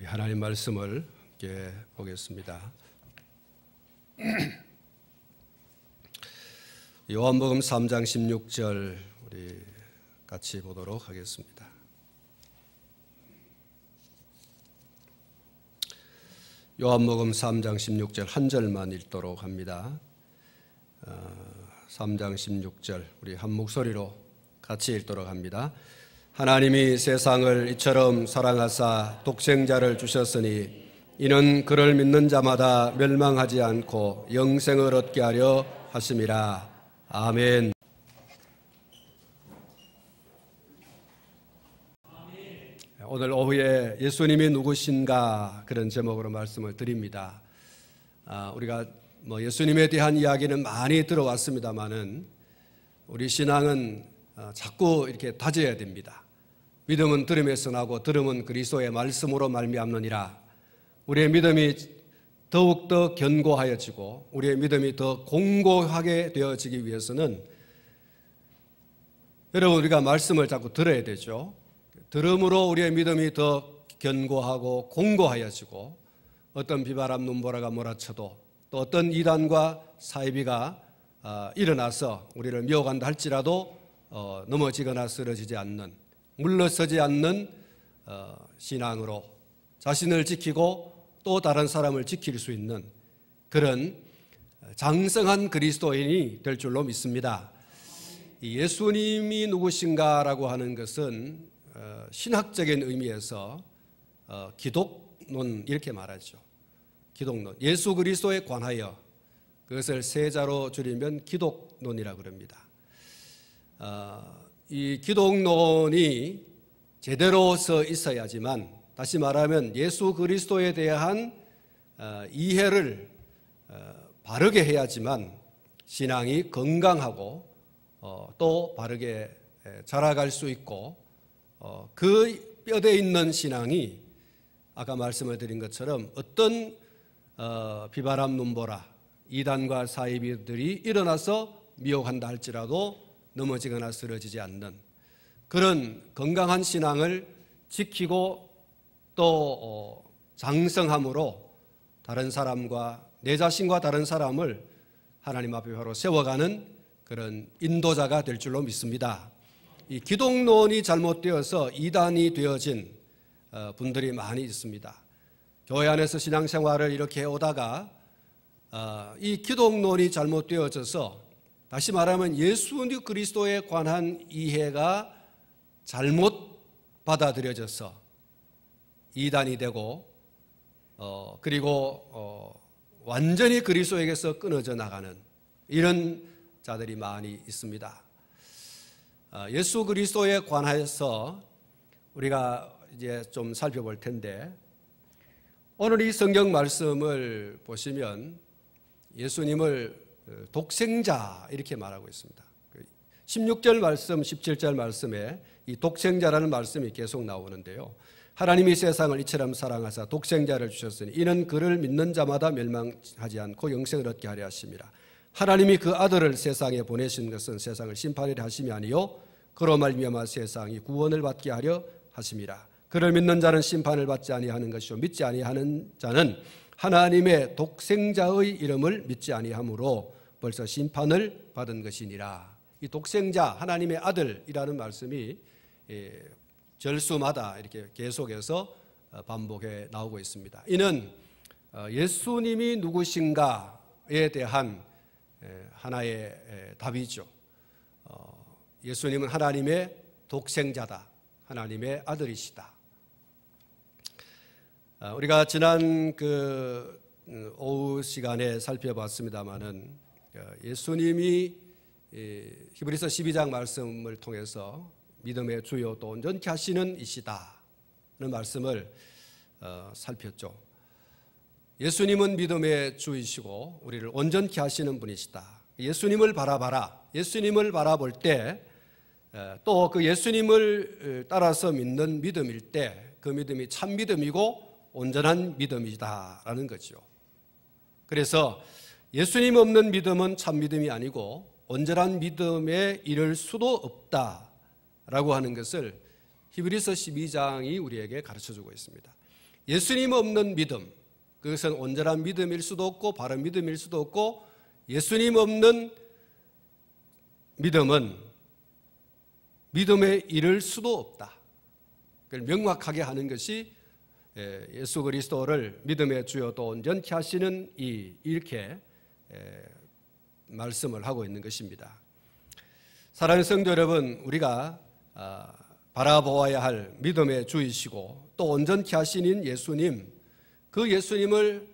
우리 하나님 말씀을 함께 보겠습니다. 요한복음 3장 16절 우리 같이 보도록 하겠습니다. 요한복음 3장 16절 한 절만 읽도록 합니다. 3장 16절 우리 한 목소리로 같이 읽도록 합니다. 하나님이 세상을 이처럼 사랑하사 독생자를 주셨으니 이는 그를 믿는 자마다 멸망하지 않고 영생을 얻게 하려 하심이라. 아멘. 오늘 오후에 예수님이 누구신가 그런 제목으로 말씀을 드립니다. 우리가 예수님에 대한 이야기는 많이 들어왔습니다만은 우리 신앙은 자꾸 이렇게 다져야 됩니다. 믿음은 들음에서 나고 들음은 그리스도의 말씀으로 말미암느니라. 우리의 믿음이 더욱더 견고하여지고 우리의 믿음이 더 공고하게 되어지기 위해서는 여러분 우리가 말씀을 자꾸 들어야 되죠. 들음으로 우리의 믿음이 더 견고하고 공고하여지고 어떤 비바람 눈보라가 몰아쳐도 또 어떤 이단과 사이비가 일어나서 우리를 미혹한다 할지라도 넘어지거나 쓰러지지 않는, 물러서지 않는 신앙으로 자신을 지키고 또 다른 사람을 지킬 수 있는 그런 장성한 그리스도인이 될 줄로 믿습니다. 예수님이 누구신가라고 하는 것은 신학적인 의미에서 기독론 이렇게 말하죠. 기독론, 예수 그리스도에 관하여, 그것을 세자로 줄이면 기독론이라고 그럽니다. 이 기독론이 제대로 서 있어야지만, 다시 말하면 예수 그리스도에 대한 이해를 바르게 해야지만 신앙이 건강하고 또 바르게 자라갈 수 있고, 그 뼈대 있는 신앙이 아까 말씀을 드린 것처럼 어떤 비바람 눈보라, 이단과 사이비들이 일어나서 미혹한다 할지라도 넘어지거나 쓰러지지 않는 그런 건강한 신앙을 지키고 또 장성함으로 다른 사람과 내 자신과 다른 사람을 하나님 앞에 바로 세워가는 그런 인도자가 될 줄로 믿습니다. 이 기독론이 잘못되어서 이단이 되어진 분들이 많이 있습니다. 교회 안에서 신앙생활을 이렇게 오다가 이 기독론이 잘못되어져서, 다시 말하면 예수 그리스도에 관한 이해가 잘못 받아들여져서 이단이 되고 그리고 완전히 그리스도에게서 끊어져 나가는 이런 자들이 많이 있습니다. 예수 그리스도에 관해서 우리가 이제 좀 살펴볼 텐데, 오늘 이 성경 말씀을 보시면 예수님을 독생자 이렇게 말하고 있습니다. 16절 말씀, 17절 말씀에 이 독생자라는 말씀이 계속 나오는데요. 하나님이 세상을 이처럼 사랑하사 독생자를 주셨으니 이는 그를 믿는 자마다 멸망하지 않고 영생을 얻게 하려 하심이라. 하나님이 그 아들을 세상에 보내신 것은 세상을 심판하려 하심이 아니요 그로 말미암아 세상이 구원을 받게 하려 하심이라. 그를 믿는 자는 심판을 받지 아니하는 것이요 믿지 아니하는 자는 하나님의 독생자의 이름을 믿지 아니하므로 벌써 심판을 받은 것이니라. 이 독생자, 하나님의 아들이라는 말씀이 절수마다 이렇게 계속해서 반복해 나오고 있습니다. 이는 예수님이 누구신가에 대한 하나의 답이죠. 예수님은 하나님의 독생자다, 하나님의 아들이시다. 우리가 지난 그 오후 시간에 살펴봤습니다마는 예수님이 히브리서 12장 말씀을 통해서 믿음의 주요 또 온전케 하시는 이시다는 말씀을 살폈죠. 예수님은 믿음의 주이시고 우리를 온전케 하시는 분이시다. 예수님을 바라봐라. 예수님을 바라볼 때 또 그 예수님을 따라서 믿는 믿음일 때 그 믿음이 참 믿음이고 온전한 믿음이다라는 거죠. 그래서 예수님 없는 믿음은 참 믿음이 아니고 온전한 믿음에 이를 수도 없다라고 하는 것을 히브리서 12장이 우리에게 가르쳐주고 있습니다. 예수님 없는 믿음, 그것은 온전한 믿음일 수도 없고 바른 믿음일 수도 없고, 예수님 없는 믿음은 믿음에 이를 수도 없다. 그걸 명확하게 하는 것이 예수 그리스도를 믿음의 주요 또 온전케 하시는 이렇게 말씀을 하고 있는 것입니다. 사랑하는 성도 여러분, 우리가 바라보아야 할 믿음의 주이시고 또 온전케 하시는 예수님, 그 예수님을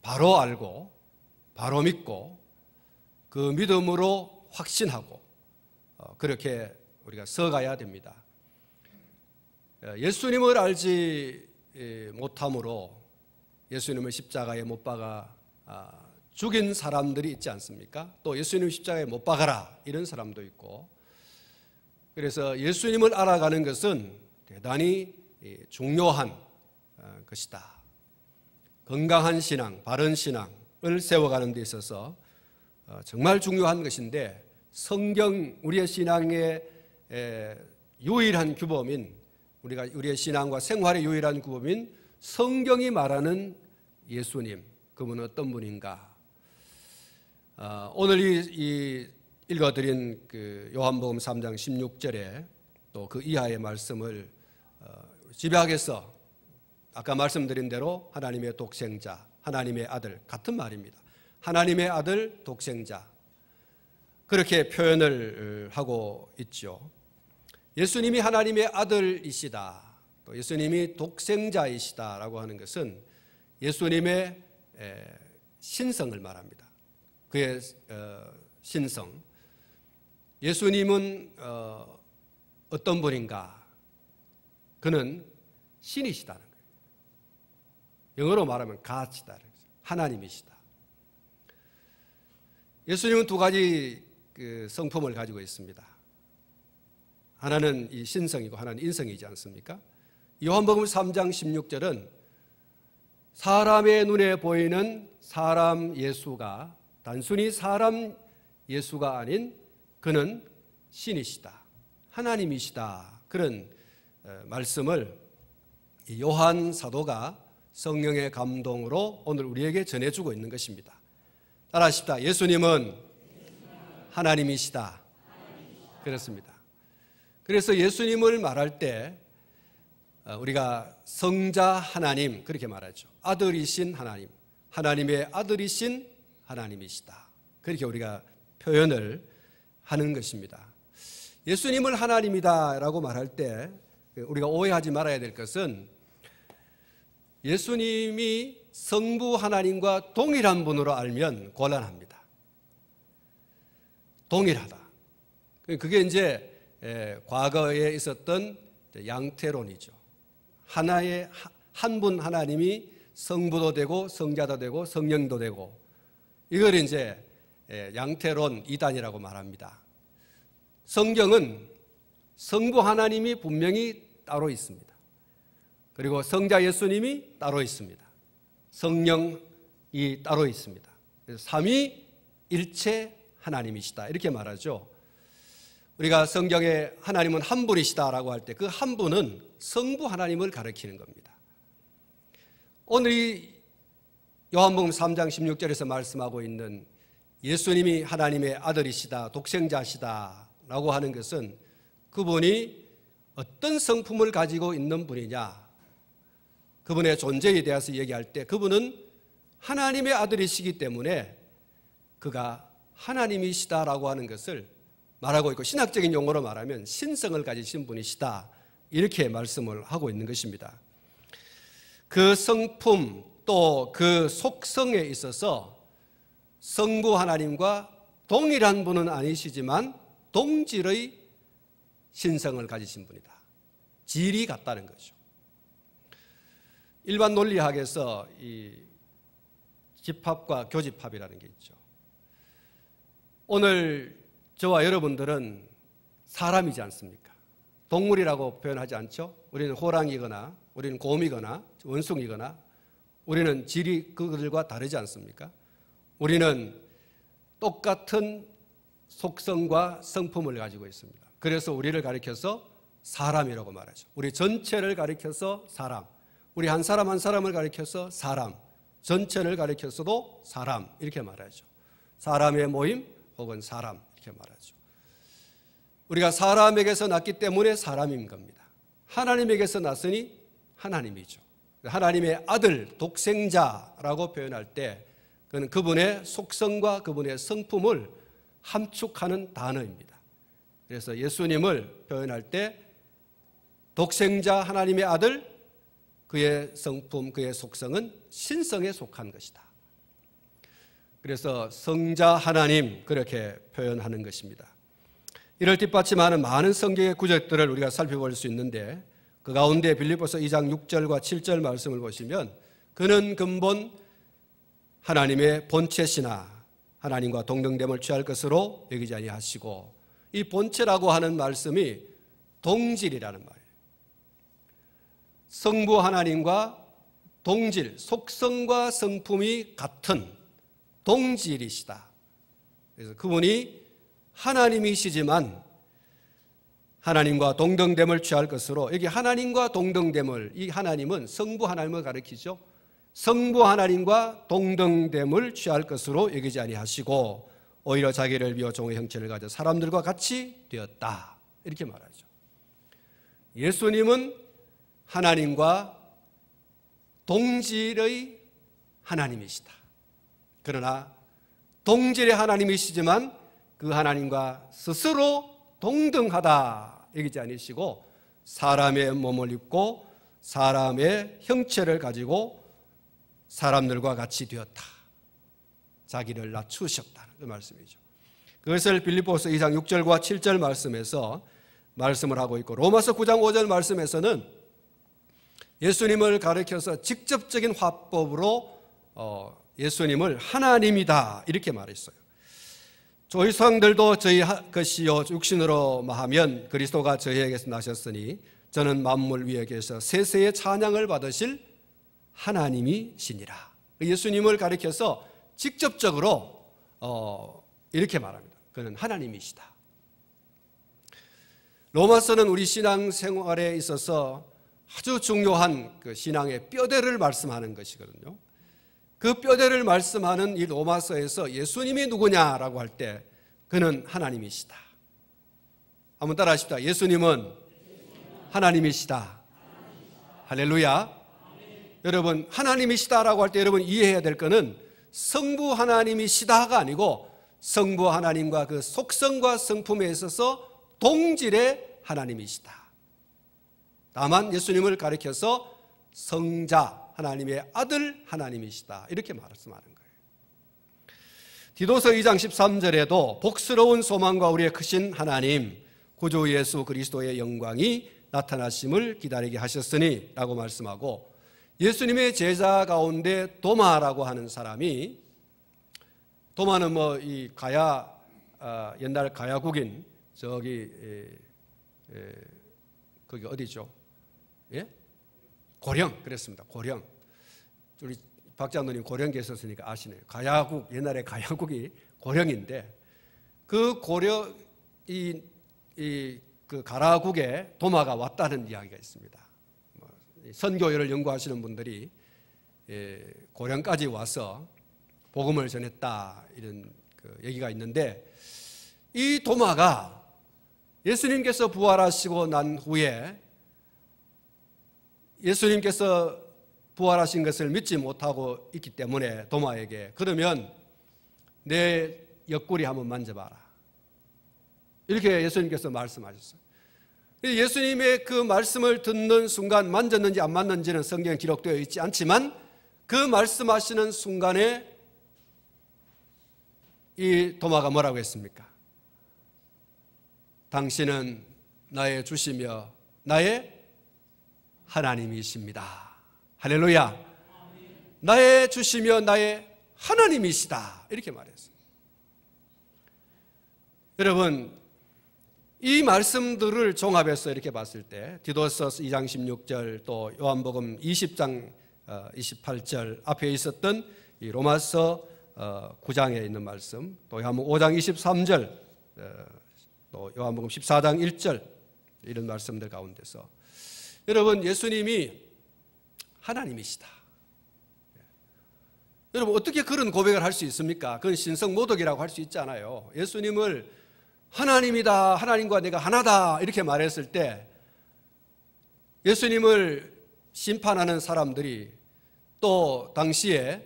바로 알고 바로 믿고 그 믿음으로 확신하고 그렇게 우리가 서가야 됩니다. 예수님을 알지 못함으로 예수님을 십자가에 못 박아 죽인 사람들이 있지 않습니까? 또 예수님 십자가에 못 박아라 이런 사람도 있고, 그래서 예수님을 알아가는 것은 대단히 중요한 것이다. 건강한 신앙, 바른 신앙을 세워가는 데 있어서 정말 중요한 것인데, 성경, 우리의 신앙의 유일한 규범인, 우리의 신앙과 생활의 유일한 규범인 성경이 말하는 예수님, 그분은 어떤 분인가? 오늘 이 읽어드린 그 요한복음 3장 16절에 또 그 이하의 말씀을 집약해서 아까 말씀드린 대로 하나님의 독생자, 하나님의 아들, 같은 말입니다. 하나님의 아들, 독생자, 그렇게 표현을 하고 있죠. 예수님이 하나님의 아들이시다, 또 예수님이 독생자이시다라고 하는 것은 예수님의 신성을 말합니다. 그의 신성. 예수님은 어떤 분인가? 그는 신이시다는 거예요. 영어로 말하면 God이다, 하나님이시다. 예수님은 두 가지 그 성품을 가지고 있습니다. 하나는 이 신성이고 하나는 인성이지 않습니까? 요한복음 3장 16절은 사람의 눈에 보이는 사람 예수가 단순히 사람 예수가 아닌 그는 신이시다, 하나님이시다, 그런 말씀을 요한 사도가 성령의 감동으로 오늘 우리에게 전해주고 있는 것입니다. 따라하십시다. 예수님은 하나님이시다. 그렇습니다. 그래서 예수님을 말할 때 우리가 성자 하나님 그렇게 말하죠. 아들이신 하나님, 하나님의 아들이신 하나님이시다, 그렇게 우리가 표현을 하는 것입니다. 예수님을 하나님이다라고 말할 때 우리가 오해하지 말아야 될 것은 예수님이 성부 하나님과 동일한 분으로 알면 곤란합니다. 동일하다. 그게 이제 과거에 있었던 양태론이죠. 하나의 한 분 하나님이 성부도 되고 성자도 되고 성령도 되고, 이걸 이제 양태론 이단이라고 말합니다. 성경은 성부 하나님이 분명히 따로 있습니다. 그리고 성자 예수님이 따로 있습니다. 성령이 따로 있습니다. 그래서 삼위일체 하나님이시다 이렇게 말하죠. 우리가 성경에 하나님은 한 분이시다라고 할 때 그 한 분은 성부 하나님을 가리키는 겁니다. 오늘 이 요한복음 3장 16절에서 말씀하고 있는 예수님이 하나님의 아들이시다, 독생자시다라고 하는 것은 그분이 어떤 성품을 가지고 있는 분이냐, 그분의 존재에 대해서 얘기할 때 그분은 하나님의 아들이시기 때문에 그가 하나님이시다라고 하는 것을 말하고 있고, 신학적인 용어로 말하면 신성을 가지신 분이시다 이렇게 말씀을 하고 있는 것입니다. 그 성품 또 그 속성에 있어서 성부 하나님과 동일한 분은 아니시지만 동질의 신성을 가지신 분이다. 질이 같다는 거죠. 일반 논리학에서 이 집합과 교집합이라는 게 있죠. 오늘 저와 여러분들은 사람이지 않습니까? 동물이라고 표현하지 않죠? 우리는 호랑이거나 우리는 곰이거나 원숭이거나 우리는 질이 그들과 다르지 않습니까? 우리는 똑같은 속성과 성품을 가지고 있습니다. 그래서 우리를 가리켜서 사람이라고 말하죠. 우리 전체를 가리켜서 사람, 우리 한 사람 한 사람을 가리켜서 사람, 전체를 가리켜서도 사람 이렇게 말하죠. 사람의 모임 혹은 사람 이렇게 말하죠. 우리가 사람에게서 났기 때문에 사람인 겁니다. 하나님에게서 났으니 하나님이죠. 하나님의 아들, 독생자라고 표현할 때 그는 그분의 속성과 그분의 성품을 함축하는 단어입니다. 그래서 예수님을 표현할 때 독생자 하나님의 아들, 그의 성품, 그의 속성은 신성에 속한 것이다. 그래서 성자 하나님 그렇게 표현하는 것입니다. 이를 뒷받침하는 많은 성경의 구절들을 우리가 살펴볼 수 있는데 그 가운데 빌립보서 2장 6절과 7절 말씀을 보시면 그는 근본 하나님의 본체시나 하나님과 동등됨을 취할 것으로 여기지 아니하시고, 이 본체라고 하는 말씀이 동질이라는 말이에요. 성부 하나님과 동질, 속성과 성품이 같은 동질이시다. 그래서 그분이 하나님이시지만 하나님과 동등됨을 취할 것으로, 여기 하나님과 동등됨을, 이 하나님은 성부 하나님을 가리키죠. 성부 하나님과 동등됨을 취할 것으로 여기지 아니하시고 오히려 자기를 비워 종의 형체를 가져 사람들과 같이 되었다, 이렇게 말하죠. 예수님은 하나님과 동질의 하나님이시다. 그러나 동질의 하나님이시지만 그 하나님과 스스로 동등하다 여기지 않으시고 사람의 몸을 입고 사람의 형체를 가지고 사람들과 같이 되었다. 자기를 낮추셨다는 그 말씀이죠. 그것을 빌립보서 2장 6절과 7절 말씀에서 말씀을 하고 있고, 로마서 9장 5절 말씀에서는 예수님을 가리켜서 직접적인 화법으로 예수님을 하나님이다 이렇게 말했어요. 조이성들도 저희 것이요 육신으로 마하면 그리스도가 저희에게서 나셨으니 저는 만물 위에 계셔 세세의 찬양을 받으실 하나님이시니라. 예수님을 가리켜서 직접적으로 이렇게 말합니다. 그는 하나님이시다. 로마서는 우리 신앙 생활에 있어서 아주 중요한 그 신앙의 뼈대를 말씀하는 것이거든요. 그 뼈대를 말씀하는 이 로마서에서 예수님이 누구냐라고 할 때 그는 하나님이시다. 한번 따라 하십시다. 예수님은 하나님이시다. 할렐루야. 여러분, 하나님이시다라고 할 때 여러분 이해해야 될 것은 성부 하나님이시다가 아니고 성부 하나님과 그 속성과 성품에 있어서 동질의 하나님이시다. 다만 예수님을 가리켜서 성자, 하나님의 아들 하나님이시다 이렇게 말씀하는 거예요. 디도서 2장 13절에도 복스러운 소망과 우리의 크신 하나님 구주 예수 그리스도의 영광이 나타나심을 기다리게 하셨으니 라고 말씀하고, 예수님의 제자 가운데 도마라고 하는 사람이, 도마는 뭐 이 가야 옛날 가야국인 저기 거기 어디죠? 예? 고령, 그랬습니다. 고령. 우리 박 장로님 고령 계셨으니까 아시네요. 가야국, 옛날에 가야국이 고령인데 그 고령 그 가라국에 도마가 왔다는 이야기가 있습니다. 선교회를 연구하시는 분들이 고령까지 와서 복음을 전했다 이런 그 얘기가 있는데, 이 도마가 예수님께서 부활하시고 난 후에 예수님께서 부활하신 것을 믿지 못하고 있기 때문에 도마에게, 그러면 내 옆구리 한번 만져봐라 이렇게 예수님께서 말씀하셨어요. 예수님의 그 말씀을 듣는 순간 만졌는지 안 만졌는지는 성경에 기록되어 있지 않지만 그 말씀하시는 순간에 이 도마가 뭐라고 했습니까? 당신은 나의 주시며 나의 하나님이십니다. 할렐루야. 나의 주시며 나의 하나님이시다 이렇게 말했어요. 여러분, 이 말씀들을 종합해서 이렇게 봤을 때 디도서 2장 16절 또 요한복음 20장 28절 앞에 있었던 이 로마서 9장에 있는 말씀, 또 요한복음 5장 23절, 또 요한복음 14장 1절 이런 말씀들 가운데서 여러분, 예수님이 하나님이시다. 여러분, 어떻게 그런 고백을 할 수 있습니까? 그건 신성모독이라고 할 수 있잖아요. 예수님을 하나님이다, 하나님과 내가 하나다 이렇게 말했을 때 예수님을 심판하는 사람들이 또 당시에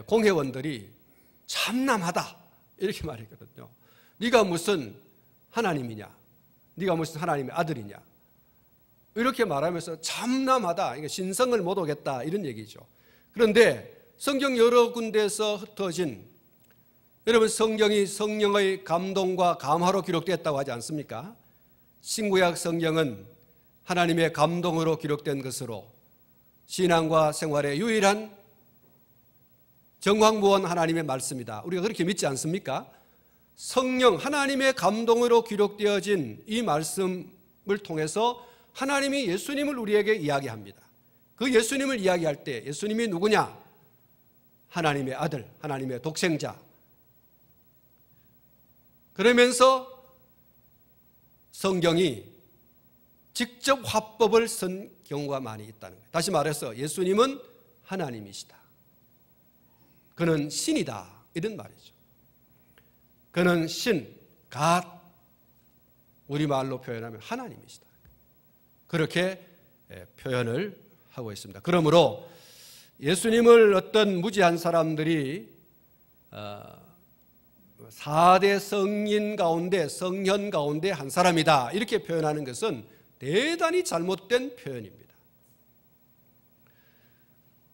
공회원들이 참남하다 이렇게 말했거든요. 네가 무슨 하나님이냐, 네가 무슨 하나님의 아들이냐, 이렇게 말하면서 참남하다, 그러니까 신성을 모독했다 이런 얘기죠. 그런데 성경 여러 군데에서 흩어진, 여러분, 성경이 성령의 감동과 감화로 기록됐다고 하지 않습니까? 신구약 성경은 하나님의 감동으로 기록된 것으로 신앙과 생활의 유일한 정황무원 하나님의 말씀이다. 우리가 그렇게 믿지 않습니까? 성령, 하나님의 감동으로 기록되어진 이 말씀을 통해서 하나님이 예수님을 우리에게 이야기합니다. 그 예수님을 이야기할 때 예수님이 누구냐? 하나님의 아들, 하나님의 독생자. 그러면서 성경이 직접 화법을 쓴 경우가 많이 있다는 거예요. 다시 말해서 예수님은 하나님이시다. 그는 신이다. 이런 말이죠. 그는 신, 갓, 우리말로 표현하면 하나님이시다. 그렇게 표현을 하고 있습니다. 그러므로 예수님을 어떤 무지한 사람들이 4대 성인 가운데, 성현 가운데 한 사람이다 이렇게 표현하는 것은 대단히 잘못된 표현입니다.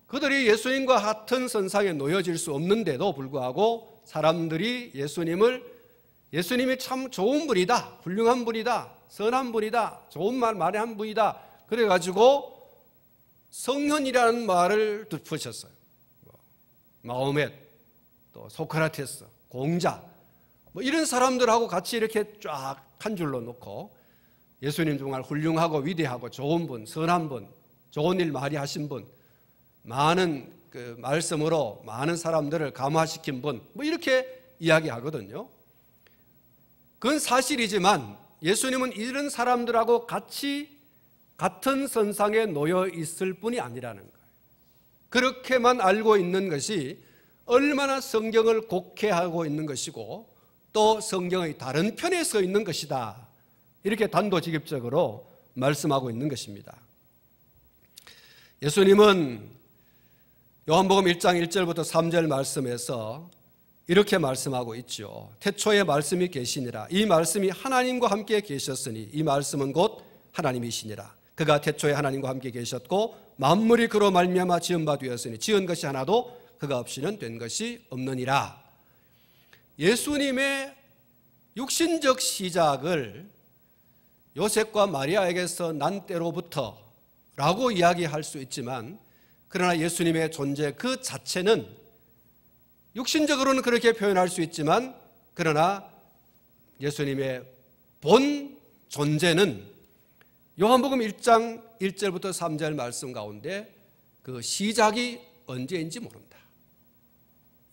그들이 예수님과 같은 선상에 놓여질 수 없는데도 불구하고 사람들이 예수님이 참 좋은 분이다, 훌륭한 분이다, 선한 분이다, 좋은 말 많이 한 분이다, 그래가지고 성현이라는 말을 붙였어요. 마호멧, 또 소크라테스, 공자, 이런 사람들하고 같이 이렇게 쫙 한 줄로 놓고 예수님 정말 훌륭하고 위대하고 좋은 분, 선한 분, 좋은 일 많이 하신 분, 많은 그 말씀으로 많은 사람들을 감화시킨 분, 이렇게 이야기하거든요. 그건 사실이지만 예수님은 이런 사람들하고 같은 선상에 놓여 있을 뿐이 아니라는 거예요. 그렇게만 알고 있는 것이 얼마나 성경을 곡해하고 있는 것이고 또 성경의 다른 편에 서 있는 것이다, 이렇게 단도직입적으로 말씀하고 있는 것입니다. 예수님은 요한복음 1장 1절부터 3절 말씀에서 이렇게 말씀하고 있죠. 태초에 말씀이 계시니라. 이 말씀이 하나님과 함께 계셨으니 이 말씀은 곧 하나님이시니라. 그가 태초에 하나님과 함께 계셨고 만물이 그로 말미암아 지은 바 되었으니 지은 것이 하나도 그가 없이는 된 것이 없느니라. 예수님의 육신적 시작을 요셉과 마리아에게서 난 때로부터 라고 이야기할 수 있지만, 그러나 예수님의 존재 그 자체는 육신적으로는 그렇게 표현할 수 있지만, 그러나 예수님의 본 존재는 요한복음 1장 1절부터 3절 말씀 가운데 그 시작이 언제인지 모른다,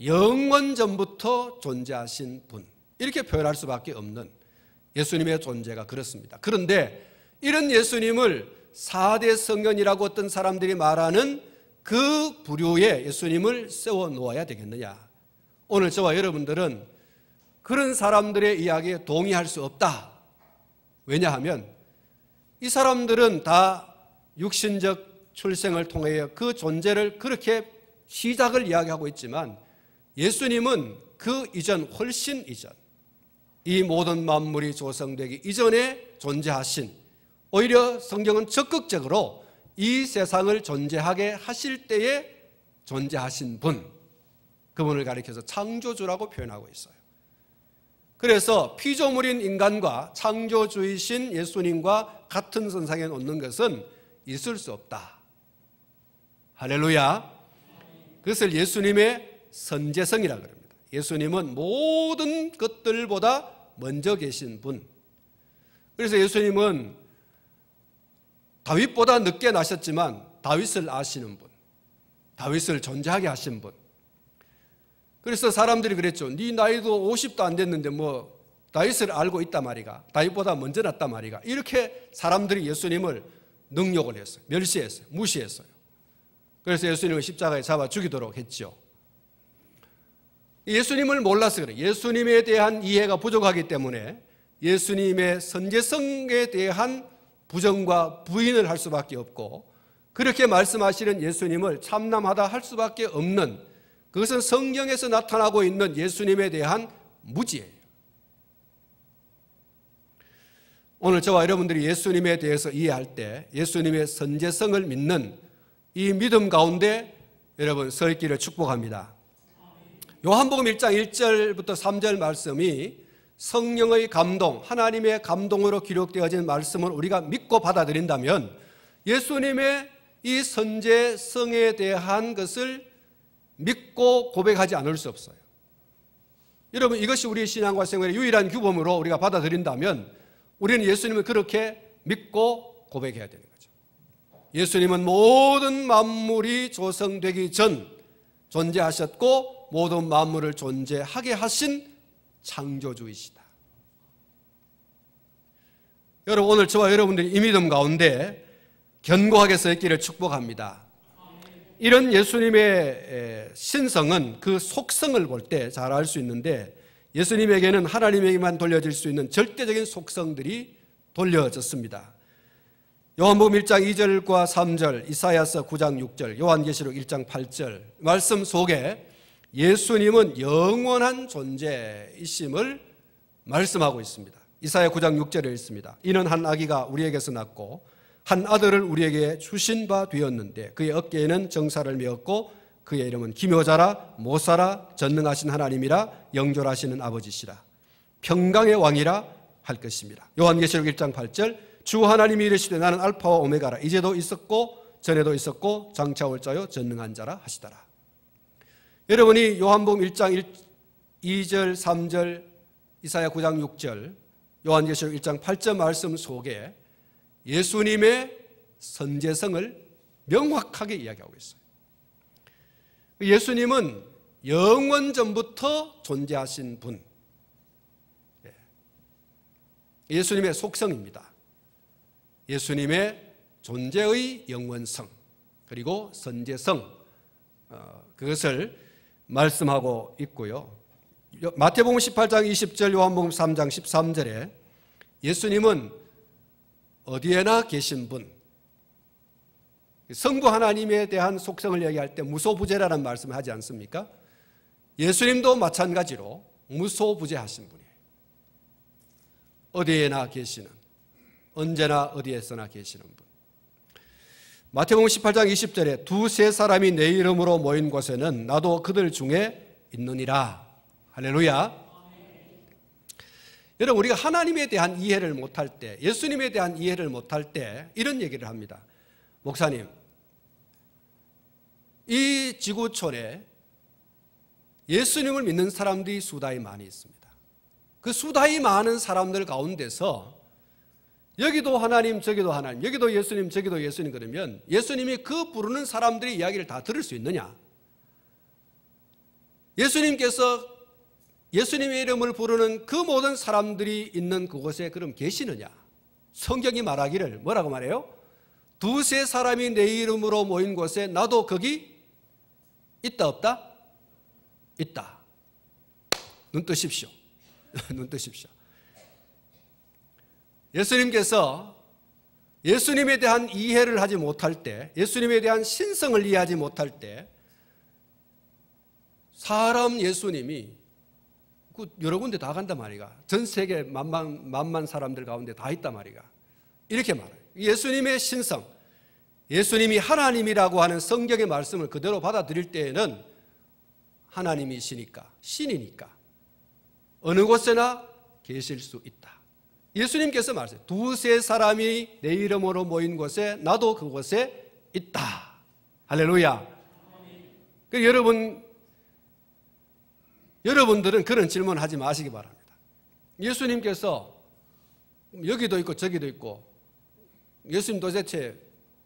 영원 전부터 존재하신 분, 이렇게 표현할 수밖에 없는 예수님의 존재가 그렇습니다. 그런데 이런 예수님을 4대 성현이라고 어떤 사람들이 말하는 그 부류에 예수님을 세워놓아야 되겠느냐? 오늘 저와 여러분들은 그런 사람들의 이야기에 동의할 수 없다. 왜냐하면 이 사람들은 다 육신적 출생을 통해 그 존재를 그렇게 시작을 이야기하고 있지만 예수님은 그 이전, 훨씬 이전, 이 모든 만물이 조성되기 이전에 존재하신, 오히려 성경은 적극적으로 이 세상을 존재하게 하실 때에 존재하신 분, 그분을 가리켜서 창조주라고 표현하고 있어요. 그래서 피조물인 인간과 창조주이신 예수님과 같은 선상에 놓는 것은 있을 수 없다. 할렐루야. 그것을 예수님의 선제성이라고 합니다. 예수님은 모든 것들보다 먼저 계신 분. 그래서 예수님은 다윗보다 늦게 나셨지만 다윗을 아시는 분, 다윗을 존재하게 하신 분. 그래서 사람들이 그랬죠. 네 나이도 50도 안 됐는데 뭐 다윗을 알고 있단 말이가. 다윗보다 먼저 났단 말이가. 이렇게 사람들이 예수님을 능욕을 했어요. 멸시했어요. 무시했어요. 그래서 예수님을 십자가에 잡아 죽이도록 했죠. 예수님을 몰라서 그래요. 예수님에 대한 이해가 부족하기 때문에 예수님의 선제성에 대한 부정과 부인을 할 수밖에 없고, 그렇게 말씀하시는 예수님을 참남하다 할 수밖에 없는, 그것은 성경에서 나타나고 있는 예수님에 대한 무지예요. 오늘 저와 여러분들이 예수님에 대해서 이해할 때 예수님의 선제성을 믿는 이 믿음 가운데 여러분 서 있기를 축복합니다. 요한복음 1장 1절부터 3절 말씀이 성령의 감동, 하나님의 감동으로 기록되어진 말씀을 우리가 믿고 받아들인다면 예수님의 이 선제성에 대한 것을 믿고 고백하지 않을 수 없어요. 여러분, 이것이 우리 신앙과 생활의 유일한 규범으로 우리가 받아들인다면 우리는 예수님을 그렇게 믿고 고백해야 되는 거죠. 예수님은 모든 만물이 조성되기 전 존재하셨고 모든 만물을 존재하게 하신 창조주이시다. 여러분, 오늘 저와 여러분들이 이 믿음 가운데 견고하게 서 있기를 축복합니다. 이런 예수님의 신성은 그 속성을 볼 때 잘 알 수 있는데, 예수님에게는 하나님에게만 돌려질 수 있는 절대적인 속성들이 돌려졌습니다. 요한복음 1장 2절과 3절, 이사야서 9장 6절, 요한계시록 1장 8절 말씀 속에 예수님은 영원한 존재이심을 말씀하고 있습니다. 이사야 9장 6절에 있습니다. 이는 한 아기가 우리에게서 낳고 한 아들을 우리에게 주신 바 되었는데 그의 어깨에는 정사를 메었고 그의 이름은 기묘자라 모사라 전능하신 하나님이라 영존하시는 아버지시라 평강의 왕이라 할 것입니다. 요한계시록 1장 8절, 주 하나님이 이르시되 나는 알파와 오메가라, 이제도 있었고 전에도 있었고 장차 올 자요 전능한 자라 하시더라. 여러분이 요한복음 1장 2절 3절, 이사야 9장 6절, 요한계시록 1장 8절 말씀 속에 예수님의 선제성을 명확하게 이야기하고 있어요. 예수님은 영원전부터 존재하신 분, 예수님의 속성입니다. 예수님의 존재의 영원성 그리고 선제성, 그것을 말씀하고 있고요. 마태복음 18장 20절, 요한복음 3장 13절에 예수님은 어디에나 계신 분, 성부 하나님에 대한 속성을 얘기할 때 무소부재라는 말씀을 하지 않습니까? 예수님도 마찬가지로 무소부재하신 분이에요. 어디에나 계시는, 언제나 어디에서나 계시는 분. 마태복음 18장 20절에 두세 사람이 내 이름으로 모인 곳에는 나도 그들 중에 있느니라. 할렐루야. 여러분, 우리가 하나님에 대한 이해를 못할 때, 예수님에 대한 이해를 못할 때 이런 얘기를 합니다. 목사님, 이 지구촌에 예수님을 믿는 사람들이 수다히 많이 있습니다. 그 수다히 많은 사람들 가운데서 여기도 하나님, 저기도 하나님, 여기도 예수님, 저기도 예수님, 그러면 예수님이 그 부르는 사람들의 이야기를 다 들을 수 있느냐? 예수님께서 예수님의 이름을 부르는 그 모든 사람들이 있는 그곳에 그럼 계시느냐? 성경이 말하기를 뭐라고 말해요? 두세 사람이 내 이름으로 모인 곳에 나도 거기 있다 없다? 있다. 눈 뜨십시오. 눈 뜨십시오. 예수님께서 예수님에 대한 이해를 하지 못할 때, 예수님에 대한 신성을 이해하지 못할 때 사람 예수님이 여러 군데 다 간단 말이가. 전 세계 만만 사람들 가운데 다 있단 말이가. 이렇게 말해요. 예수님의 신성, 예수님이 하나님이라고 하는 성경의 말씀을 그대로 받아들일 때에는 하나님이시니까, 신이니까 어느 곳에나 계실 수 있다. 예수님께서 말씀하세요. 두세 사람이 내 이름으로 모인 곳에 나도 그곳에 있다. 할렐루야. 여러분들은 그런 질문 하지 마시기 바랍니다. 예수님께서 여기도 있고 저기도 있고 예수님 도대체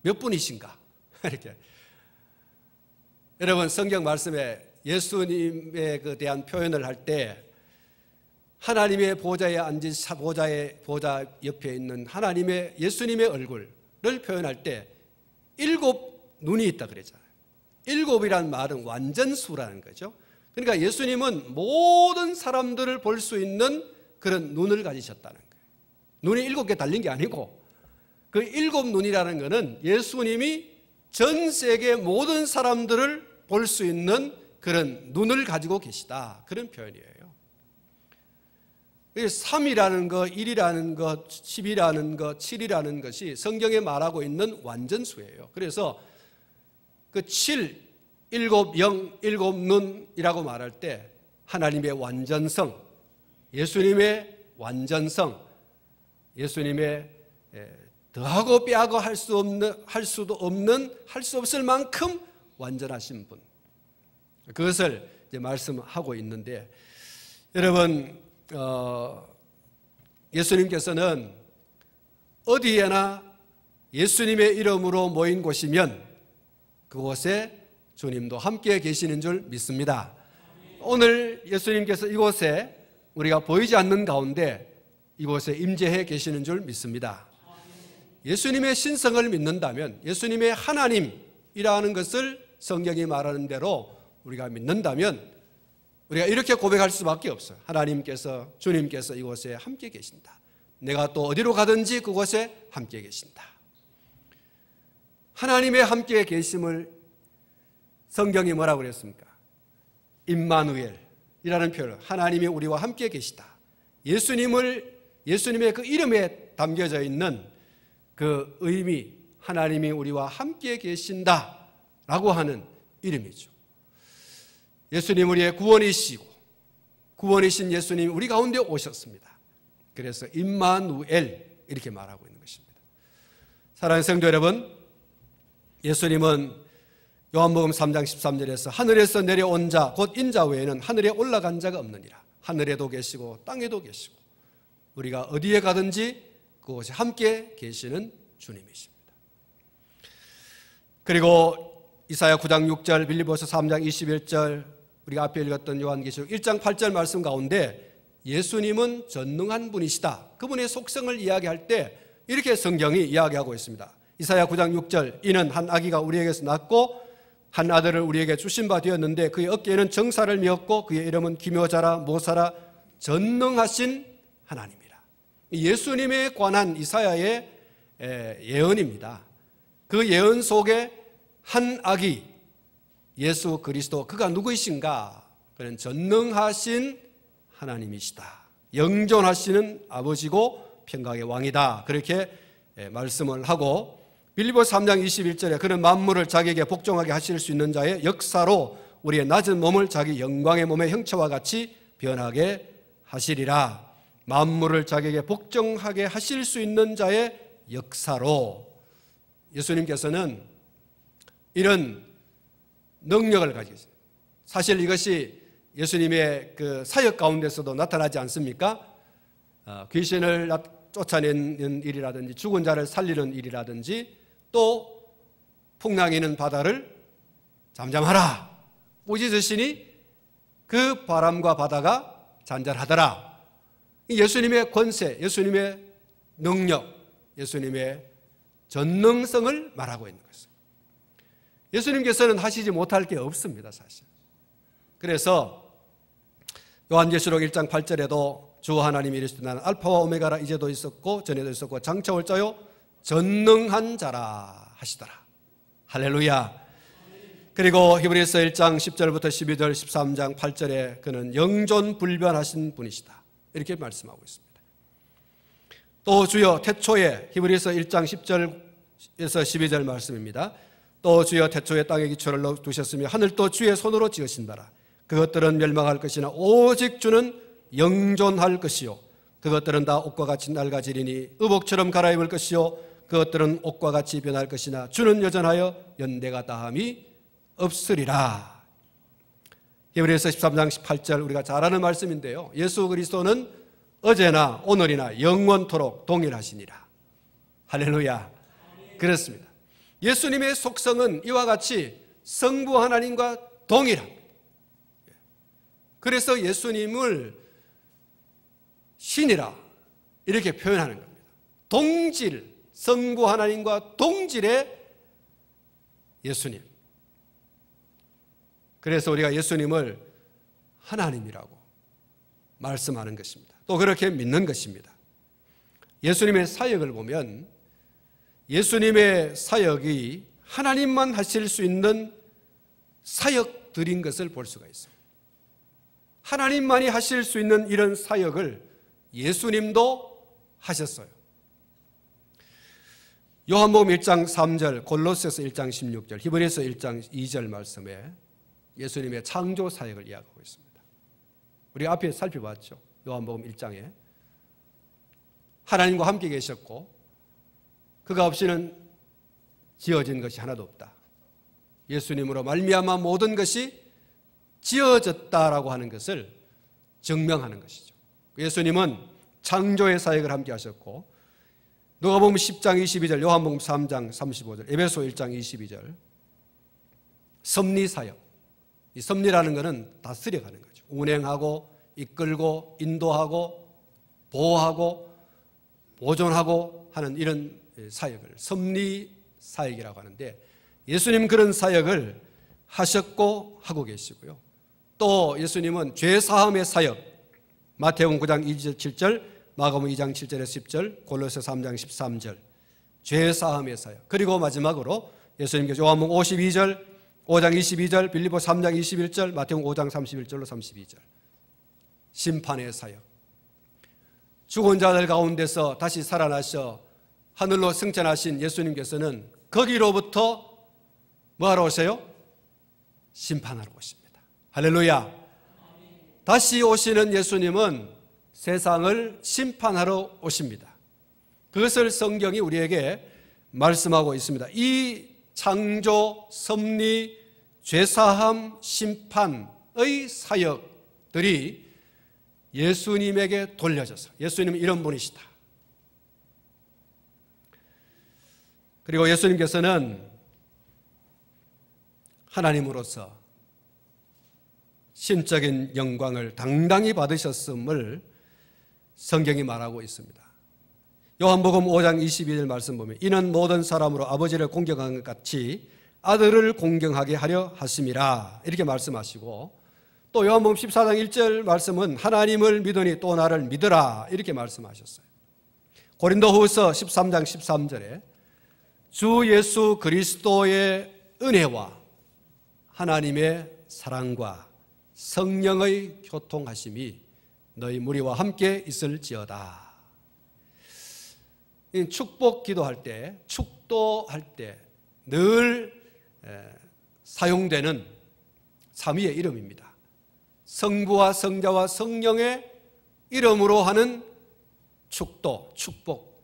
몇 분이신가? 이렇게. 여러분, 성경 말씀에 예수님에 대한 표현을 할 때 하나님의 보좌에 앉은 보좌 옆에 있는 하나님의 예수님의 얼굴을 표현할 때 7 눈이 있다 그랬잖아요. 7이란 말은 완전수라는 거죠. 그러니까 예수님은 모든 사람들을 볼 수 있는 그런 눈을 가지셨다는 거예요. 눈이 7개 달린 게 아니고 그 7 눈이라는 것은 예수님이 전 세계 모든 사람들을 볼 수 있는 그런 눈을 가지고 계시다, 그런 표현이에요. 3이라는 것, 1이라는 것, 10이라는 것, 7이라는 것이 성경에 말하고 있는 완전수예요. 그래서 그 7, 7, 0, 7 눈이라고 말할 때 하나님의 완전성, 예수님의 완전성, 예수님의 더하고 빼하고 할 수 없을 만큼 완전하신 분, 그것을 이제 말씀하고 있는데, 여러분, 예수님께서는 어디에나 예수님의 이름으로 모인 곳이면 그곳에 주님도 함께 계시는 줄 믿습니다. 오늘 예수님께서 이곳에 우리가 보이지 않는 가운데 이곳에 임재해 계시는 줄 믿습니다. 예수님의 신성을 믿는다면, 예수님의 하나님이라는 것을 성경이 말하는 대로 우리가 믿는다면 우리가 이렇게 고백할 수밖에 없어요. 하나님께서, 주님께서 이곳에 함께 계신다. 내가 또 어디로 가든지 그곳에 함께 계신다. 하나님의 함께 계심을 성경이 뭐라고 그랬습니까? 임마누엘이라는 표현, 하나님이 우리와 함께 계시다. 예수님의 그 이름에 담겨져 있는 그 의미, 하나님이 우리와 함께 계신다라고 하는 이름이죠. 예수님 우리의 구원이시고 구원이신 예수님이 우리 가운데 오셨습니다. 그래서 임마누엘 이렇게 말하고 있는 것입니다. 사랑하는 성도 여러분, 예수님은 요한복음 3장 13절에서 하늘에서 내려온 자 곧 인자 외에는 하늘에 올라간 자가 없느니라. 하늘에도 계시고 땅에도 계시고 우리가 어디에 가든지 그곳에 함께 계시는 주님이십니다. 그리고 이사야 9장 6절, 빌립보서 3장 21절, 우리가 앞에 읽었던 요한계시록 1장 8절 말씀 가운데 예수님은 전능한 분이시다, 그분의 속성을 이야기할 때 이렇게 성경이 이야기하고 있습니다. 이사야 9장 6절, 이는 한 아기가 우리에게서 낳고 한 아들을 우리에게 주신 바 되었는데 그의 어깨에는 정사를 메었고 그의 이름은 기묘자라 모사라 전능하신 하나님이라. 예수님에 관한 이사야의 예언입니다. 그 예언 속에 한 아기 예수 그리스도, 그가 누구이신가? 그는 전능하신 하나님이시다, 영존하시는 아버지고 평강의 왕이다, 그렇게 말씀을 하고, 빌립보서 3장 21절에 그는 만물을 자기에게 복종하게 하실 수 있는 자의 역사로 우리의 낮은 몸을 자기 영광의 몸의 형체와 같이 변하게 하시리라. 만물을 자기에게 복종하게 하실 수 있는 자의 역사로, 예수님께서는 이런 능력을 가지고 있습니다. 사실 이것이 예수님의 그 사역 가운데서도 나타나지 않습니까? 귀신을 쫓아내는 일이라든지 죽은 자를 살리는 일이라든지 또 풍랑이는 바다를 잠잠하라 꾸짖으시니 그 바람과 바다가 잔잔하더라. 예수님의 권세, 예수님의 능력, 예수님의 전능성을 말하고 있는 것입니다. 예수님께서는 하시지 못할 게 없습니다, 사실. 그래서 요한계시록 1장 8절에도 주 하나님이 이르시되 나는 알파와 오메가라, 이제도 있었고 전에도 있었고 장차 올 자요 전능한 자라 하시더라. 할렐루야. 그리고 히브리서 1장 10절부터 12절 13장 8절에 그는 영존불변하신 분이시다, 이렇게 말씀하고 있습니다. 또 주여 태초에, 히브리서 1장 10절에서 12절 말씀입니다. 또 주여 태초에 땅에 기초를 두셨으며 하늘도 주의 손으로 지으신다라. 그것들은 멸망할 것이나 오직 주는 영존할 것이요 그것들은 다 옷과 같이 낡아지리니 의복처럼 갈아입을 것이요 그것들은 옷과 같이 변할 것이나 주는 여전하여 연대가 다함이 없으리라. 히브리서 13장 18절 우리가 잘 아는 말씀인데요, 예수 그리스도는 어제나 오늘이나 영원토록 동일하시니라. 할렐루야. 그렇습니다. 예수님의 속성은 이와 같이 성부 하나님과 동일합니다. 그래서 예수님을 신이라 이렇게 표현하는 겁니다. 동질, 성부 하나님과 동질의 예수님. 그래서 우리가 예수님을 하나님이라고 말씀하는 것입니다. 또 그렇게 믿는 것입니다. 예수님의 사역을 보면 예수님의 사역이 하나님만 하실 수 있는 사역들인 것을 볼 수가 있어요. 하나님만이 하실 수 있는 이런 사역을 예수님도 하셨어요. 요한복음 1장 3절, 골로새서 1장 16절, 히브리서 1장 2절 말씀에 예수님의 창조 사역을 이야기하고 있습니다. 우리 앞에 살펴봤죠. 요한복음 1장에 하나님과 함께 계셨고 그가 없이는 지어진 것이 하나도 없다. 예수님으로 말미암아 모든 것이 지어졌다라고 하는 것을 증명하는 것이죠. 예수님은 창조의 사역을 함께 하셨고 누가복음 10장 22절, 요한복음 3장 35절, 에베소 1장 22절 섭리 사역. 이 섭리라는 것은 다스려가는 거죠. 운행하고 이끌고 인도하고 보호하고 보존하고 하는 이런 사역을 섭리 사역이라고 하는데 예수님 그런 사역을 하셨고 하고 계시고요. 또 예수님은 죄사함의 사역 마태복음 9장 2절 7절, 마가복음 2장 7절에서 10절, 골로새 3장 13절 죄사함의 사역. 그리고 마지막으로 예수님께서 요한복음 52절, 5장 22절, 빌립보 3장 21절, 마태복음 5장 31절로 32절 심판의 사역. 죽은 자들 가운데서 다시 살아나셔 하늘로 승천하신 예수님께서는 거기로부터 뭐하러 오세요? 심판하러 오십니다. 할렐루야. 다시 오시는 예수님은 세상을 심판하러 오십니다. 그것을 성경이 우리에게 말씀하고 있습니다. 이 창조, 섭리, 죄사함, 심판의 사역들이 예수님에게 돌려져서 예수님은 이런 분이시다. 그리고 예수님께서는 하나님으로서 신적인 영광을 당당히 받으셨음을 성경이 말하고 있습니다. 요한복음 5장 22절 말씀 보면 이는 모든 사람으로 아버지를 공경한 것 같이 아들을 공경하게 하려 하심이라 이렇게 말씀하시고 또 요한복음 14장 1절 말씀은 하나님을 믿으니 또 나를 믿으라 이렇게 말씀하셨어요. 고린도후서 13장 13절에 주 예수 그리스도의 은혜와 하나님의 사랑과 성령의 교통하심이 너희 무리와 함께 있을지어다. 축복 기도할 때, 축도할 때 늘 사용되는 삼위의 이름입니다. 성부와 성자와 성령의 이름으로 하는 축도, 축복.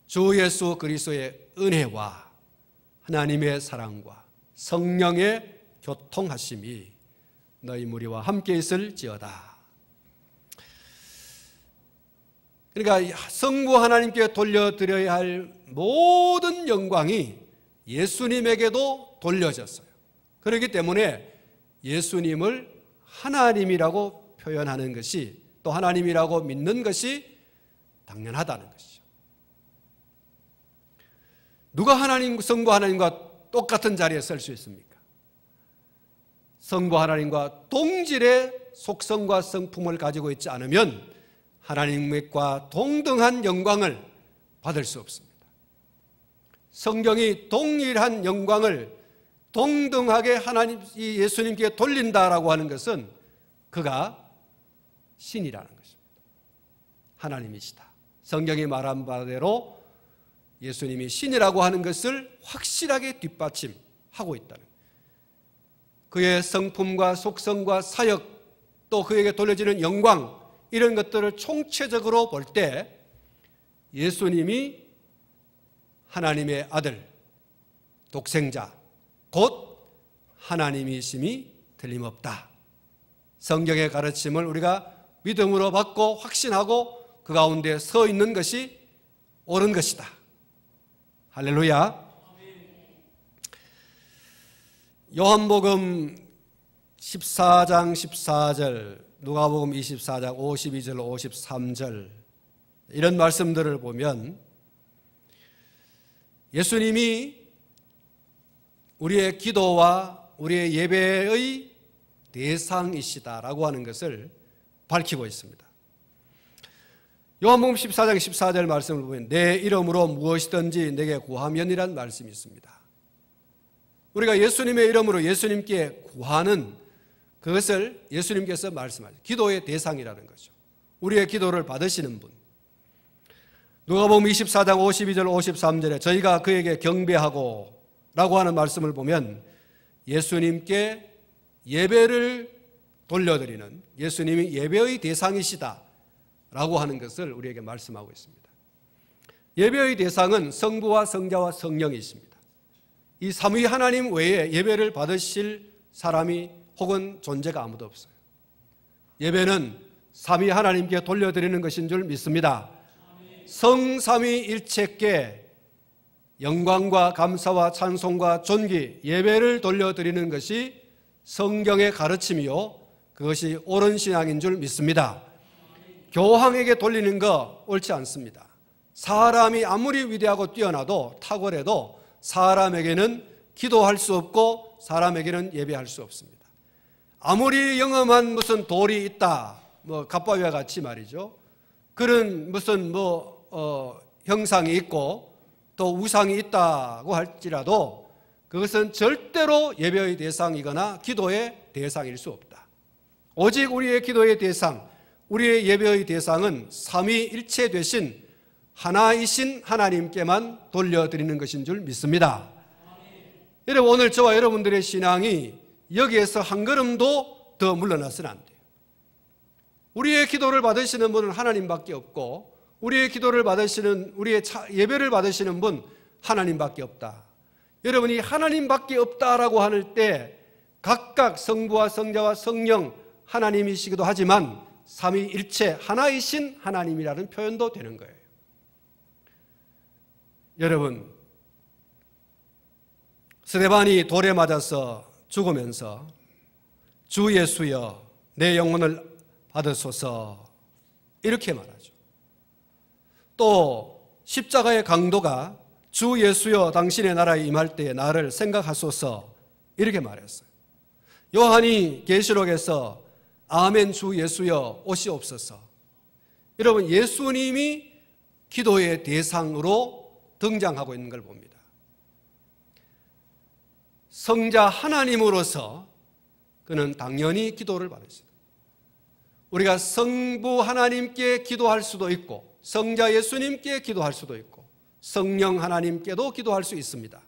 주 예수 그리스도의 은혜와 하나님의 사랑과 성령의 교통하심이 너희 무리와 함께 있을지어다. 그러니까 성부 하나님께 돌려드려야 할 모든 영광이 예수님에게도 돌려졌어요. 그렇기 때문에 예수님을 하나님이라고 표현하는 것이 또 하나님이라고 믿는 것이 당연하다는 것이죠. 누가 성부 하나님과 똑같은 자리에 설 수 있습니까? 성부 하나님과 동질의 속성과 성품을 가지고 있지 않으면 하나님과 동등한 영광을 받을 수 없습니다. 성경이 동일한 영광을 동등하게 예수님께 돌린다라고 하는 것은 그가 신이라는 것입니다. 하나님이시다. 성경이 말한 바대로 예수님이 신이라고 하는 것을 확실하게 뒷받침하고 있다는 거예요. 그의 성품과 속성과 사역 또 그에게 돌려지는 영광 이런 것들을 총체적으로 볼 때 예수님이 하나님의 아들, 독생자, 곧 하나님이심이 틀림없다. 성경의 가르침을 우리가 믿음으로 받고 확신하고 그 가운데 서 있는 것이 옳은 것이다. 할렐루야. 요한복음 14장 14절 누가복음 24장 52절 53절 이런 말씀들을 보면 예수님이 우리의 기도와 우리의 예배의 대상이시다라고 하는 것을 밝히고 있습니다. 요한복음 14장 14절 말씀을 보면 내 이름으로 무엇이든지 내게 구하면이란 말씀이 있습니다. 우리가 예수님의 이름으로 예수님께 구하는 그것을 예수님께서 말씀하죠. 기도의 대상이라는 거죠. 우리의 기도를 받으시는 분. 누가복음 24장 52절 53절에 저희가 그에게 경배하고 라고 하는 말씀을 보면 예수님께 예배를 돌려드리는, 예수님이 예배의 대상이시다 라고 하는 것을 우리에게 말씀하고 있습니다. 예배의 대상은 성부와 성자와 성령이십니다. 이 삼위 하나님 외에 예배를 받으실 사람이 혹은 존재가 아무도 없어요. 예배는 삼위 하나님께 돌려드리는 것인 줄 믿습니다. 성삼위일체께 영광과 감사와 찬송과 존귀, 예배를 돌려드리는 것이 성경의 가르침이요 그것이 옳은 신앙인 줄 믿습니다. 교황에게 돌리는 거 옳지 않습니다. 사람이 아무리 위대하고 뛰어나도 탁월해도 사람에게는 기도할 수 없고 사람에게는 예배할 수 없습니다. 아무리 영험한 무슨 돌이 있다, 갑바위와 같이 말이죠. 그런 무슨 형상이 있고 또 우상이 있다고 할지라도 그것은 절대로 예배의 대상이거나 기도의 대상일 수 없다. 오직 우리의 기도의 대상, 우리의 예배의 대상은 삼위일체 되신 하나이신 하나님께만 돌려드리는 것인 줄 믿습니다. 여러분, 오늘 저와 여러분들의 신앙이 여기에서 한 걸음도 더 물러나서는 안 돼요. 우리의 기도를 받으시는 분은 하나님밖에 없고 우리의 기도를 받으시는, 우리의 예배를 받으시는 분 하나님밖에 없다. 여러분이 하나님밖에 없다라고 할 때 각각 성부와 성자와 성령 하나님이시기도 하지만 삼위일체 하나이신 하나님이라는 표현도 되는 거예요. 여러분, 스데반이 돌에 맞아서 죽으면서 주 예수여 내 영혼을 받으소서 이렇게 말하죠. 또 십자가의 강도가 주 예수여 당신의 나라에 임할 때에 나를 생각하소서 이렇게 말했어요. 요한이 계시록에서 아멘 주 예수여 오시옵소서. 여러분, 예수님이 기도의 대상으로 등장하고 있는 걸 봅니다. 성자 하나님으로서 그는 당연히 기도를 받으시다. 우리가 성부 하나님께 기도할 수도 있고 성자 예수님께 기도할 수도 있고 성령 하나님께도 기도할 수 있습니다.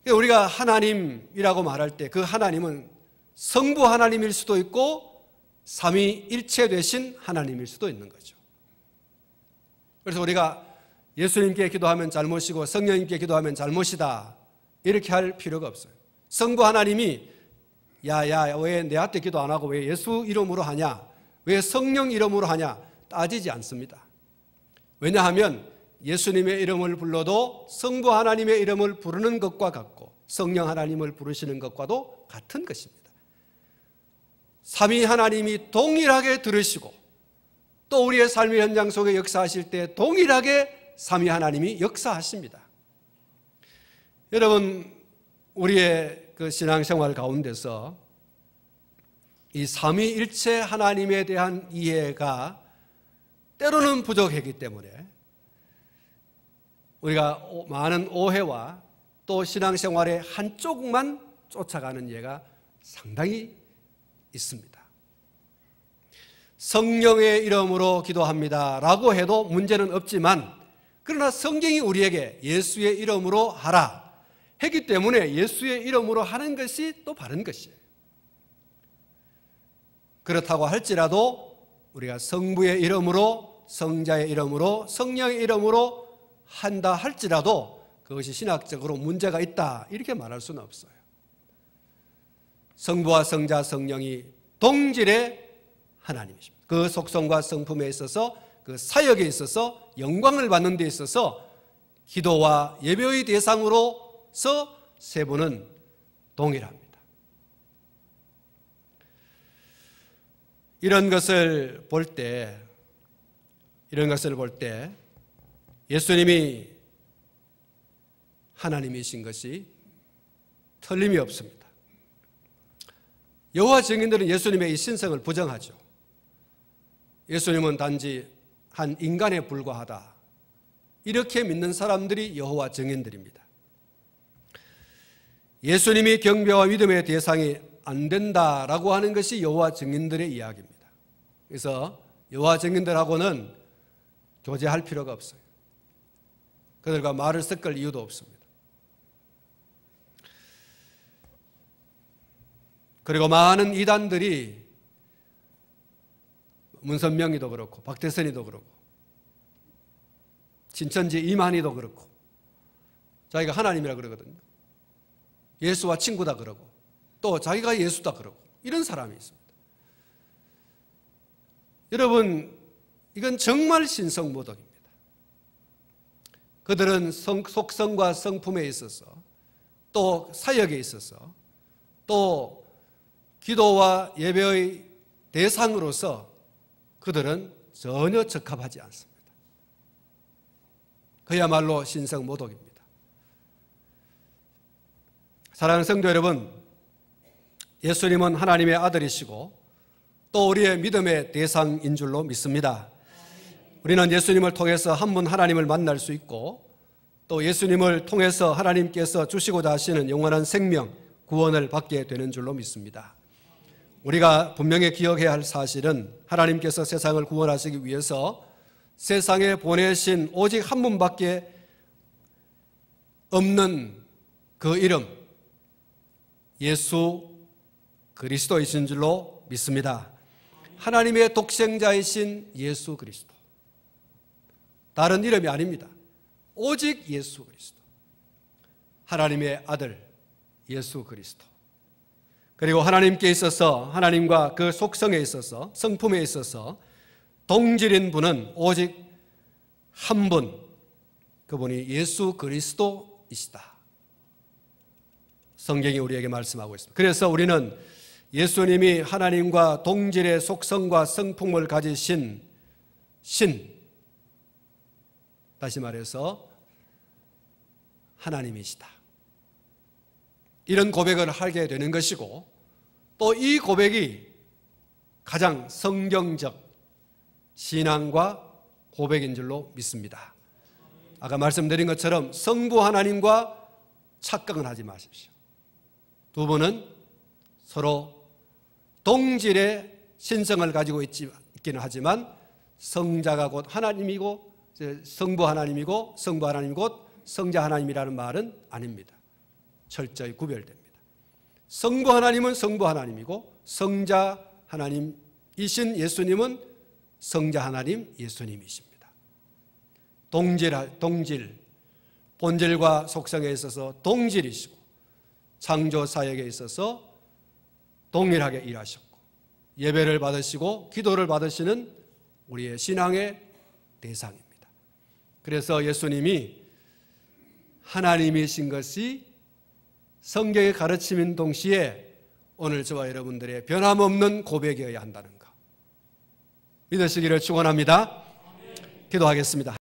우리가 하나님이라고 말할 때 그 하나님은 성부 하나님일 수도 있고 삼위일체 되신 하나님일 수도 있는 거죠. 그래서 우리가 예수님께 기도하면 잘못이고 성령님께 기도하면 잘못이다 이렇게 할 필요가 없어요. 성부 하나님이 야 왜 내한테 기도 안 하고 왜 예수 이름으로 하냐, 왜 성령 이름으로 하냐 따지지 않습니다. 왜냐하면 예수님의 이름을 불러도 성부 하나님의 이름을 부르는 것과 같고 성령 하나님을 부르시는 것과도 같은 것입니다. 삼위 하나님이 동일하게 들으시고 또 우리의 삶의 현장 속에 역사하실 때 동일하게 삼위 하나님이 역사하십니다. 여러분, 우리의 그 신앙생활 가운데서 이 삼위일체 하나님에 대한 이해가 때로는 부족하기 때문에 우리가 많은 오해와 또 신앙생활의 한쪽만 쫓아가는 예가 상당히 있습니다. 성령의 이름으로 기도합니다 라고 해도 문제는 없지만 그러나 성경이 우리에게 예수의 이름으로 하라 했기 때문에 예수의 이름으로 하는 것이 또 바른 것이에요. 그렇다고 할지라도 우리가 성부의 이름으로 성자의 이름으로 성령의 이름으로 한다 할지라도 그것이 신학적으로 문제가 있다 이렇게 말할 수는 없어요. 성부와 성자 성령이 동질의 하나님이십니다. 그 속성과 성품에 있어서 그 사역에 있어서 영광을 받는 데 있어서 기도와 예배의 대상으로서 세 분은 동일합니다. 이런 것을 볼 때 예수님이 하나님이신 것이 틀림이 없습니다. 여호와 증인들은 예수님의 이 신성을 부정하죠. 예수님은 단지 한 인간에 불과하다, 이렇게 믿는 사람들이 여호와 증인들입니다. 예수님이 경배와 믿음의 대상이 안 된다라고 하는 것이 여호와 증인들의 이야기입니다. 그래서 여호와 증인들하고는 교제할 필요가 없어요. 그들과 말을 섞을 이유도 없습니다. 그리고 많은 이단들이 문선명이도 그렇고 박태선이도 그렇고 신천지 이만희도 그렇고 자기가 하나님이라 그러거든요. 예수와 친구다 그러고 또 자기가 예수다 그러고 이런 사람이 있습니다. 여러분, 이건 정말 신성모독입니다. 그들은 속성과 성품에 있어서 또 사역에 있어서 또 기도와 예배의 대상으로서 그들은 전혀 적합하지 않습니다. 그야말로 신성모독입니다. 사랑하는 성도 여러분, 예수님은 하나님의 아들이시고 또 우리의 믿음의 대상인 줄로 믿습니다. 우리는 예수님을 통해서 한 분 하나님을 만날 수 있고 또 예수님을 통해서 하나님께서 주시고자 하시는 영원한 생명, 구원을 받게 되는 줄로 믿습니다. 우리가 분명히 기억해야 할 사실은 하나님께서 세상을 구원하시기 위해서 세상에 보내신 오직 한 분밖에 없는 그 이름, 예수 그리스도이신 줄로 믿습니다. 하나님의 독생자이신 예수 그리스도, 다른 이름이 아닙니다. 오직 예수 그리스도, 하나님의 아들 예수 그리스도. 그리고 하나님께 있어서, 하나님과 그 속성에 있어서, 성품에 있어서 동질인 분은 오직 한 분, 그분이 예수 그리스도이시다. 성경이 우리에게 말씀하고 있습니다. 그래서 우리는 예수님이 하나님과 동질의 속성과 성품을 가지신 신, 다시 말해서 하나님이시다, 이런 고백을 하게 되는 것이고, 또 이 고백이 가장 성경적 신앙과 고백인 줄로 믿습니다. 아까 말씀드린 것처럼 성부 하나님과 착각은 하지 마십시오. 두 분은 서로 동질의 신성을 가지고 있기는 하지만 성자가 곧 하나님이고 성부 하나님이고 성부 하나님 곧 성자 하나님이라는 말은 아닙니다. 철저히 구별됩니다. 성부 하나님은 성부 하나님이고 성자 하나님이신 예수님은 성자 하나님 예수님이십니다. 동질, 본질과 속성에 있어서 동질이시고 창조 사역에 있어서 동일하게 일하셨고 예배를 받으시고 기도를 받으시는 우리의 신앙의 대상입니다. 그래서 예수님이 하나님이신 것이 성경의 가르침인 동시에 오늘 저와 여러분들의 변함없는 고백이어야 한다는 것 믿으시기를 축원합니다. 기도하겠습니다.